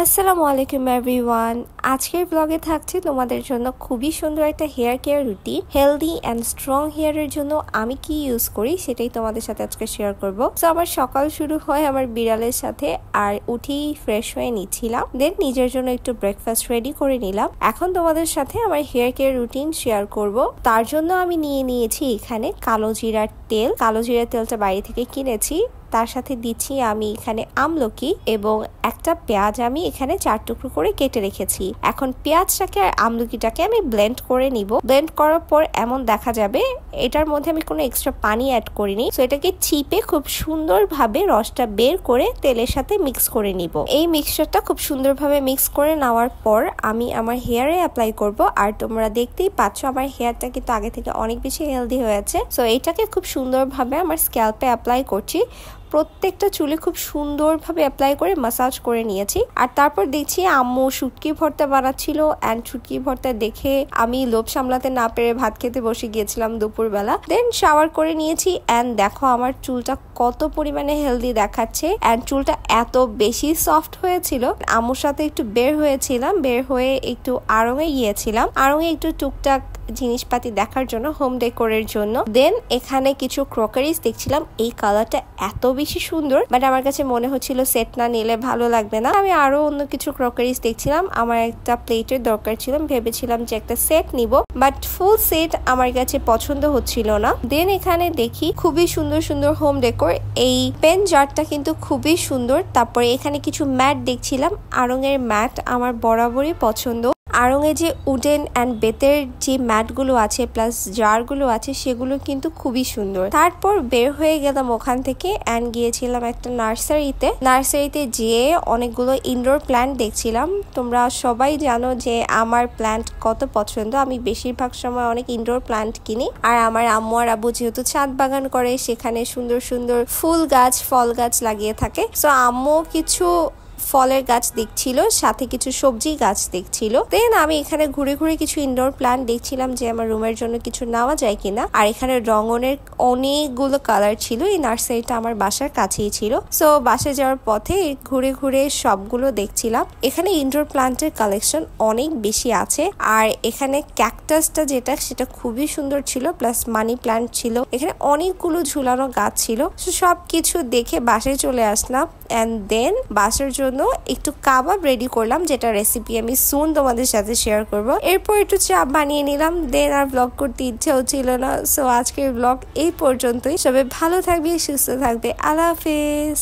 আসসালামু আলাইকুম এভরিওয়ান। আজকের ব্লগে থাকছে তোমাদের জন্য খুবই সুন্দর একটা hair care routine. Healthy and strong হেয়ারের জন্য আমি কি ইউজ করি সেটাই তোমাদের সাথে আজকে শেয়ার করব। তো আমার সকাল শুরু হয় আমার বিড়ালের সাথে, আর উঠেই ফ্রেশ হয়ে নিচ্ছিলাম, দেন নিজের জন্য একটু ব্রেকফাস্ট রেডি করে নিলাম। এখন তোমাদের সাথে আমার হেয়ার কেয়ার রুটিন শেয়ার করব। তার জন্য আমি নিয়েছি এখানে কালো জিরার তেল। কালো জিরার তেলটা বাইরে থেকে কিনেছি। তার সাথে দিচ্ছি আমি এখানে আমলকি এবং একটা পেঁয়াজ আমি এখানে 4 টুকরো করে কেটে রেখেছি। এখন পেঁয়াজটাকে আর আমলকিটাকে আমি ব্লেন্ড করে নিব। ব্লেন্ড করার পর এমন দেখা যাবে এটার মধ্যে আমি কোনো এক্সট্রা পানি অ্যাড করিনি। তো এটাকে চিপে খুব সুন্দরভাবে রসটা বের করে তেলের সাথে মিক্স করে নিব। এই মিক্সচারটা খুব সুন্দরভাবে মিক্স করে নেওয়ার পর আমি আমার হেয়ারে অ্যাপ্লাই করব। আর তোমরা দেখতেই পাচ্ছ আমার হেয়ারটা কিন্তু আগে থেকে অনেক বেশি হেলদি হয়েছে। সো এটাকে খুব সুন্দরভাবে আমার স্ক্যাল্পে অ্যাপ্লাই করছি। প্রত্যেকটা চুলে খুব সুন্দরভাবে অ্যাপ্লাই করে মাসাজ করে নিয়েছি। আর তারপর দেখছি আম্মু শুটকি ভর্তা বানাচ্ছিল, অ্যান্ড শুটকি ভর্তা দেখে আমি লোভ সামলাতে না পেরে ভাত খেতে বসে গিয়েছিলাম দুপুরবেলা। দেন শাওয়ার করে নিয়েছি, অ্যান্ড দেখো আমার চুলটা কত পরিমাণে হেলদি দেখাচ্ছে, অ্যান্ড চুলটা এত বেশি সফট হয়েছিল। আম্মুর সাথে একটু বের হয়েছিলাম, বের হয়ে একটু আড়ংয়ে গিয়েছিলাম। আড়ংয়ে একটু টুকটাক জিনিসপাতি দেখার জন্য, হোম ডেকোরের জন্য। দেন এখানে কিছু ক্রকারিজ দেখছিলাম। এই কালারটা এত বেশি সুন্দর, বাট আমার কাছে মনে হচ্ছিল সেট না নিলে ভালো লাগবে না। আমি আরো অন্য কিছু ক্রকারিজ দেখছিলাম। আমার একটা প্লেটের দরকার ছিল, ভেবেছিলাম যে একটা সেট নিব, বাট ফুল সেট আমার কাছে পছন্দ হচ্ছিল না। দেন এখানে দেখি খুবই সুন্দর সুন্দর হোম ডেকোর। এই পেন জারটা কিন্তু খুবই সুন্দর। তারপরে এখানে কিছু ম্যাট দেখছিলাম। আড়ংয়ের ম্যাট আমার বরাবরই পছন্দ। আড়ংয়ে যে উডেন অ্যান্ড বেতের যে ম্যাটগুলো আছে প্লাস জারগুলো আছে সেগুলো কিন্তু খুবই সুন্দর। তারপর বের হয়ে গেলাম ওখান থেকে, অ্যান্ড গিয়েছিলাম একটা নার্সারিতে যেয়ে অনেকগুলো ইনডোর প্ল্যান্ট দেখছিলাম। তোমরা সবাই জানো যে আমার প্ল্যান্ট কত পছন্দ। আমি বেশিরভাগ সময় অনেক ইনডোর প্ল্যান্ট কিনি। আর আমার আম্মু আর আব্বু যেহেতু ছাদ বাগান করে, সেখানে সুন্দর সুন্দর ফুল গাছ ফল গাছ লাগিয়ে থাকে। সো আম্মু কিছু ফলের গাছ দেখছিল, সাথে কিছু সবজি গাছ দেখছিল। দেন আমি এখানে ঘুরে ঘুরে কিছু ইনডোর প্ল্যান্ট দেখছিলাম যে আমার রুমের জন্য কিছু নেওয়া যায় কিনা। আর এখানে রঙনের অনেকগুলো কালার ছিল। এই নার্সারিটা আমার বাসার কাছেই ছিল। সো বাসায় যাওয়ার পথে ঘুরে ঘুরে সবগুলো দেখছিলাম। এখানে ইনডোর প্ল্যান্টের কালেকশন অনেক বেশি আছে। আর এখানে ক্যাকটাসটা যেটা, সেটা খুবই সুন্দর ছিল, প্লাস মানি প্ল্যান্ট ছিল। এখানে অনেকগুলো ঝুলানো গাছ ছিল। সবকিছু দেখে বাসায় চলে আসলাম, অ্যান্ড দেন বাসার জন্য একটু কাবাব রেডি করলাম, যেটা রেসিপি আমি সুন তোমাদের সাথে শেয়ার করব। এরপর একটু চা বানিয়ে নিলাম। দেন আর ব্লগ করতে ইচ্ছে হচ্ছিল না। সো আজকের ব্লগ এই পর্যন্তই। সবাই ভালো থাকবে, সুস্থ থাকবে। আল্লাহ হাফেজ।